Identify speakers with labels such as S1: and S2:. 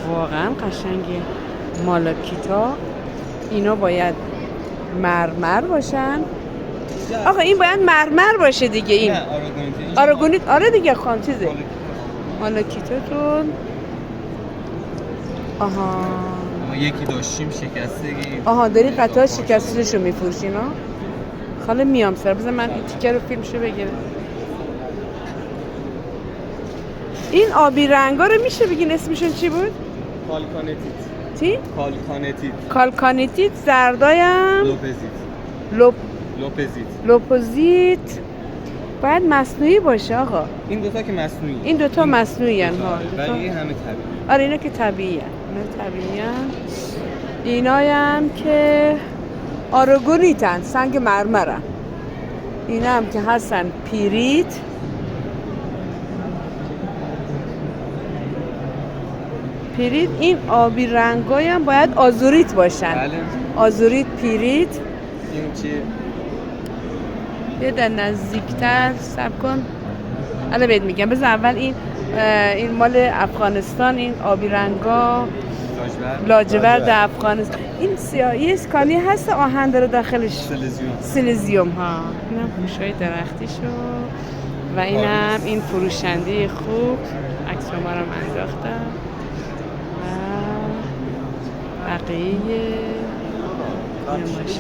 S1: واقعا قشنگه. مالاکیتا اینا باید مرمر باشن. آقا این باید مرمر باشه دیگه. این آراگونیت. آره دیگه خان چیزه مالاکیتاتون. آها
S2: ما یکی داشتیم شکستگی.
S1: آها داری قطعه شکستشو میفروشین ها. خاله میام سر بذار من این تیکه رو فیلمشو بگیرم. این آبی رنگا رو میشه بگین اسمشون چی بود؟
S2: کالکانتیت.
S1: چی؟
S2: کالکانتیت.
S1: کالکانتیت. زردایم
S2: لوپزیت.
S1: لوپوزیت. باید مصنوعی باشه آقا.
S2: این دوتا که مصنوعی.
S1: این دوتا مصنوعی هن ها.
S2: ولی همه طبیعی.
S1: آره اینا که طبیعی هن. اینا طبیعی هن. اینای هم که آراگونیت هن. سنگ مرمر هن. اینا هم که هستن پیریت. پیریت. این آبی رنگای هم باید آزوریت باشن.
S2: بله.
S1: آزوریت پیریت.
S2: این چیه؟
S1: یه در نزدیکتر سب کن. الان بهت میگم. بذار اول این مال افغانستان. این آبی رنگا لاجورد افغانستان. این سیاهی اسکانی هست آهن داره داخلش. سیلیزیوم ها. اینم گوشای درختی شو. و اینم این فروشنده خوب. عکس ما رو انداختم. و بقیه نمایش